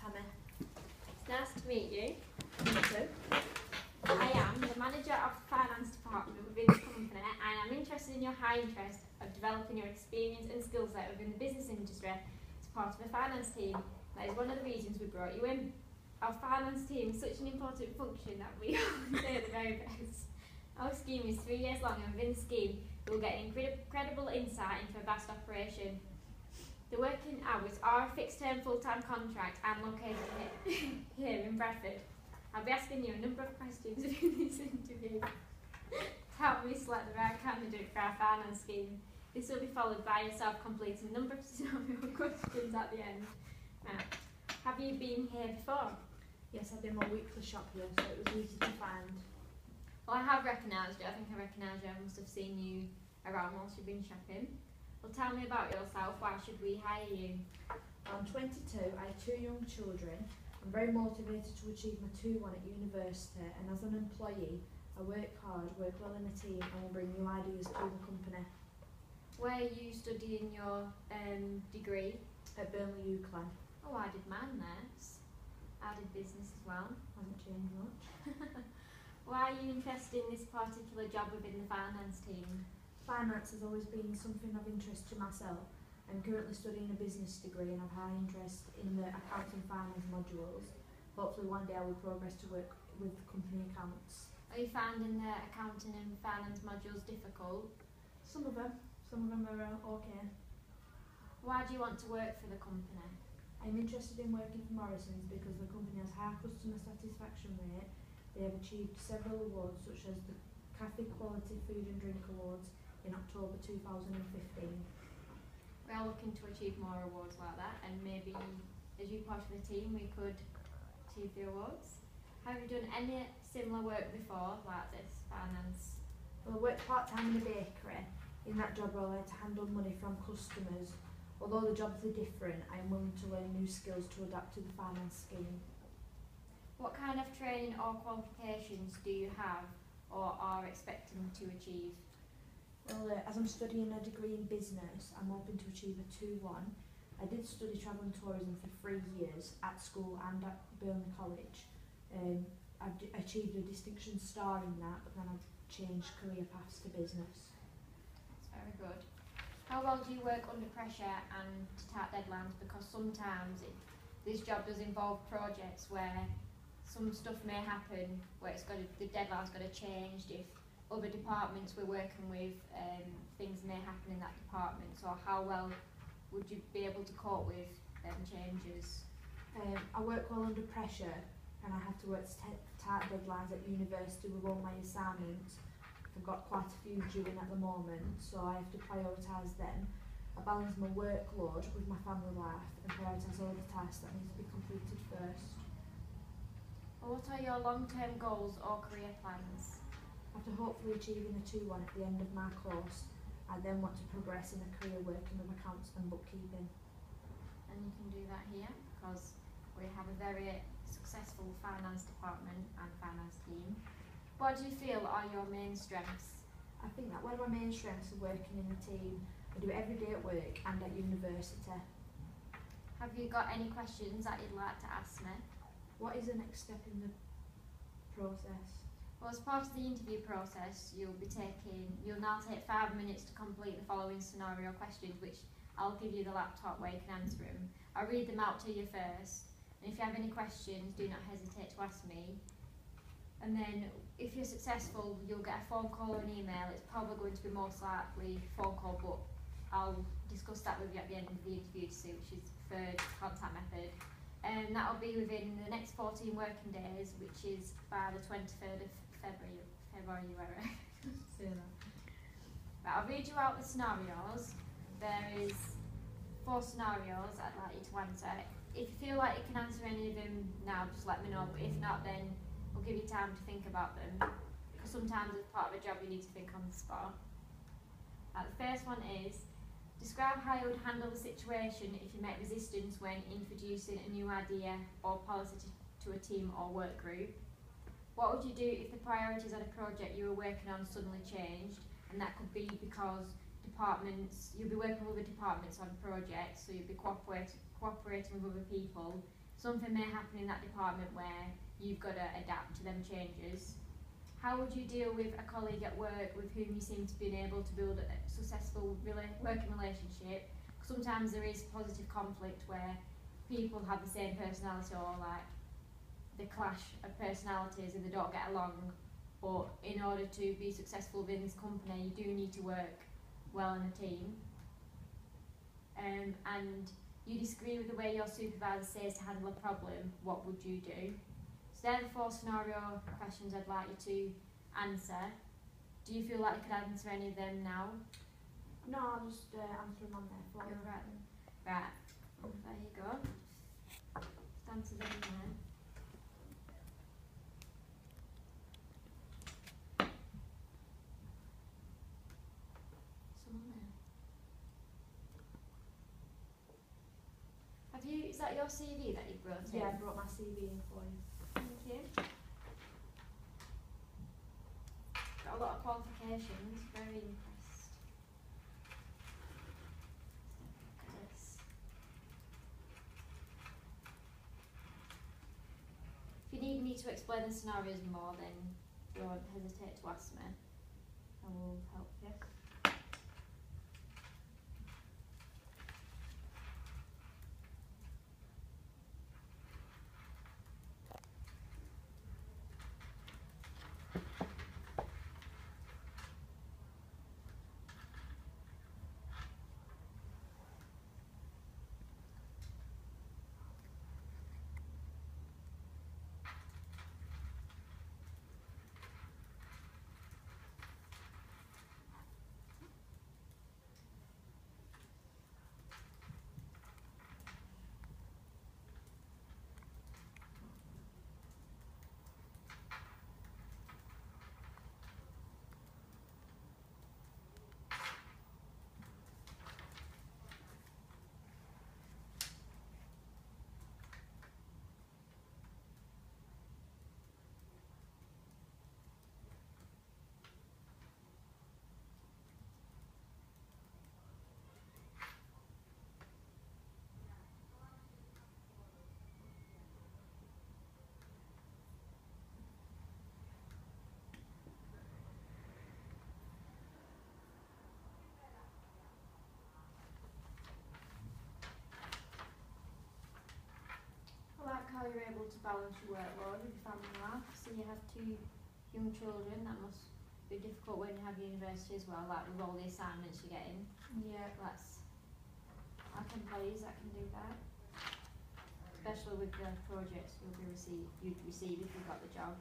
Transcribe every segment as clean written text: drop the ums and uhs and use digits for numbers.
Tammy. It's nice to meet you. Me too. I am the manager of the finance department within the company, and I'm interested in your high interest of developing your experience and skill set within the business industry as part of a finance team. That is one of the reasons we brought you in. Our finance team is such an important function that we always say the very best. Our scheme is 3 years long, and within the scheme you will get incredible insight into a vast operation. The working hours are a fixed-term full-time contract and located here in Bradford. I'll be asking you a number of questions during this interview to help me select the right candidate for our finance scheme. This will be followed by yourself completing a number of scenario questions at the end. Now, have you been here before? Yes, I did my weekly shop here, so it was easy to find. Well, I have recognised you. I think I recognise you. I must have seen you around whilst you've been shopping. Well, tell me about yourself. Why should we hire you? I'm 22, I have 2 young children. I'm very motivated to achieve my 2-1 at university, and as an employee, I work hard, work well in a team, and will bring new ideas to the company. Where are you studying your degree? At Burnley UCLan. Oh, I did mine there. I did business as well. Hasn't changed much. Why are you interested in this particular job within the finance team? Finance has always been something of interest to myself. I'm currently studying a business degree and have high interest in the accounts and finance modules. Hopefully one day I will progress to work with company accounts. Are you finding the accounting and finance modules difficult? Some of them are okay. Why do you want to work for the company? I'm interested in working for Morrison's because the company has high customer satisfaction rate. They have achieved several awards such as the Cafe Quality Food and Drink Awards in October 2015. We are looking to achieve more awards like that, and maybe as you part of the team we could achieve the awards. Have you done any similar work before, like this, finance? Well, I worked part-time in a bakery. In that job I had to handle money from customers. Although the jobs are different, I am willing to learn new skills to adapt to the finance scheme. What kind of training or qualifications do you have or are expecting to achieve? Well, as I'm studying a degree in business, I'm hoping to achieve a 2-1. I did study travel and tourism for 3 years at school and at Burnley College. I've achieved a distinction star in that, but then I've changed career paths to business. That's very good. How well do you work under pressure and to tight deadlines? Because sometimes this job does involve projects where some stuff may happen where the deadline's got to change. If other departments we're working with, things may happen in that department. So how well would you be able to cope with them changes? I work well under pressure, and I have to work to tight deadlines at university with all my assignments. I've got quite a few due in at the moment, so I have to prioritise them. I balance my workload with my family life and prioritise all the tasks that need to be completed first. Well, what are your long-term goals or career plans? After hopefully achieving a 2-1 at the end of my course, I then want to progress in a career working with accounts and bookkeeping. And you can do that here because we have a very successful finance department and finance team. What do you feel are your main strengths? I think that one of my main strengths is working in a team. I do it every day at work and at university. Have you got any questions that you'd like to ask me? What is the next step in the process? Well, as part of the interview process, you'll now take 5 minutes to complete the following scenario questions, which I'll give you the laptop where you can answer them. I'll read them out to you first, and if you have any questions, do not hesitate to ask me. And then, if you're successful, you'll get a phone call or an email. It's probably going to be most likely phone call, but I'll discuss that with you at the end of the interview to see which is the preferred contact method. And that'll be within the next 14 working days, which is by the 23rd of February. Say that. Right, I'll read you out the scenarios. There is 4 scenarios I'd like you to answer. If you feel like you can answer any of them now, just let me know. But if not, then we'll give you time to think about them. Because sometimes as part of a job you need to think on the spot. The first one is, describe how you would handle the situation if you met resistance when introducing a new idea or policy to a team or work group. What would you do if the priorities on a project you were working on suddenly changed? And that could be because you'll be working with other departments on projects, so you'll be cooperating with other people. something may happen in that department where you've got to adapt to them changes. How would you deal with a colleague at work with whom you seem to be able to build a successful working relationship? Sometimes there is positive conflict where people have the same personality, or like the clash of personalities and they don't get along, but in order to be successful within this company you do need to work well in a team, and you disagree with the way your supervisor says to handle a problem, what would you do? So they're the 4 scenario questions I'd like you to answer. Do you feel like you could answer any of them now? No, I'll just answer them on there for you. Right then. Right, there you go. Just answer them there. Some on there. Have you, is that your CV that you brought in? Yeah, I brought my CV in for you. Thank you. Got a lot of qualifications, very impressed. Look at this. If you need me to explain the scenarios more, then don't hesitate to ask me. I will help you. I like how you're able to balance your workload with your family life. So you have 2 young children, that must be difficult when you have university as well, like with all the assignments you're getting. Yeah. I can do that. Especially with the projects you'd receive if you got the job.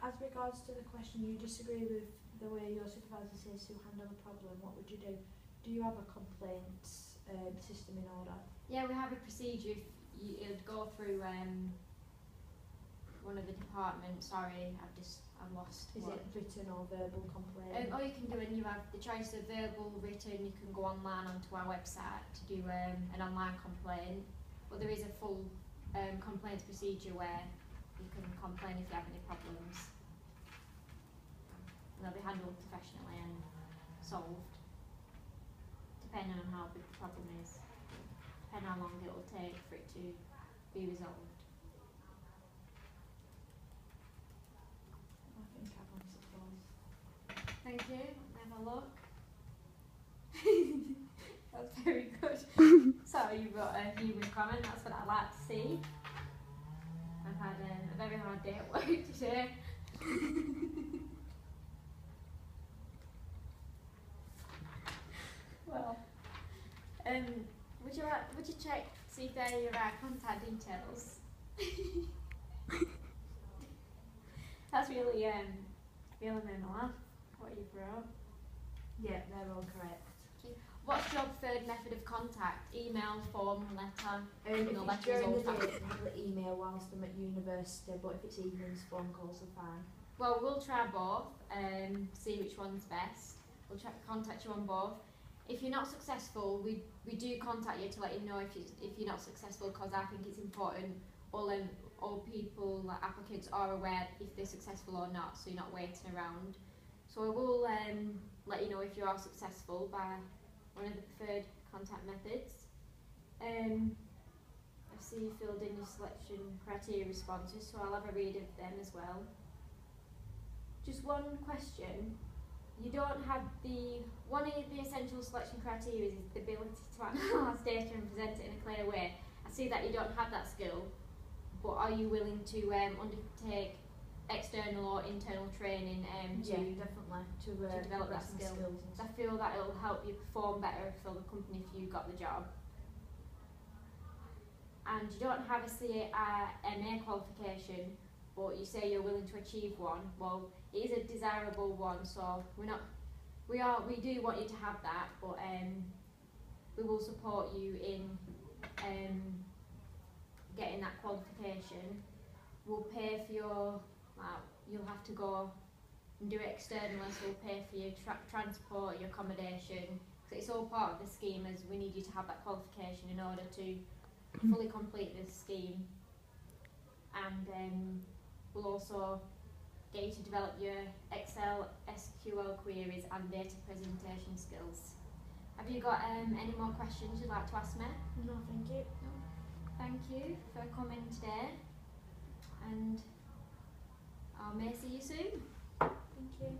As regards to the question, you disagree with the way your supervisor says to handle a problem, what would you do? Do you have a complaint system in order? Yeah, we have a procedure. It'd go through one of the departments. Sorry, I've lost. Is it written or verbal complaint? All you can do, and you have the choice of verbal, written. You can go online onto our website to do an online complaint. But there is a full complaints procedure where you can complain if you have any problems. And they'll be handled professionally and solved, depending on how big the problem is, depending how long it will take for it to be resolved. I think I've answered those. Thank you. Have a look. That's very good. So you wrote a human comment. That's what I like to see. I've had a very hard day at work today. Well, would you check see if they're your contact details? That's really made me laugh. What you wrote. Yeah, they're all correct. What's your preferred method of contact? Email, phone, letter? If No, it's letter is during old the day, fashioned. probably email whilst I'm at university, but if it's evenings, phone calls are fine. Well, we'll try both and see which one's best. We'll try to contact you on both. If you're not successful, we do contact you to let you know if you're not successful, because I think it's important. all people, like applicants, are aware if they're successful or not, so you're not waiting around. So I will let you know if you are successful by one of the preferred contact methods. I see you filled in your selection criteria responses, so I'll have a read of them as well. Just one question. You don't have one of the essential selection criteria is the ability to analyse data and present it in a clear way. I see that you don't have that skill, but are you willing to undertake external or internal training definitely to develop that skill? I feel that it will help you perform better for the company if you got the job. And you don't have a CMA qualification, but you say you're willing to achieve one. Well, it is a desirable one, so we do want you to have that, but we will support you in getting that qualification. We'll pay for your, you'll have to go and do it externally, so we'll pay for your transport, your accommodation, because it's all part of the scheme, as we need you to have that qualification in order to fully complete this scheme. And we'll also get you to develop your Excel, SQL queries and data presentation skills. Have you got any more questions you'd like to ask me? No, thank you. No. Thank you for coming today, and I may see you soon. Thank you.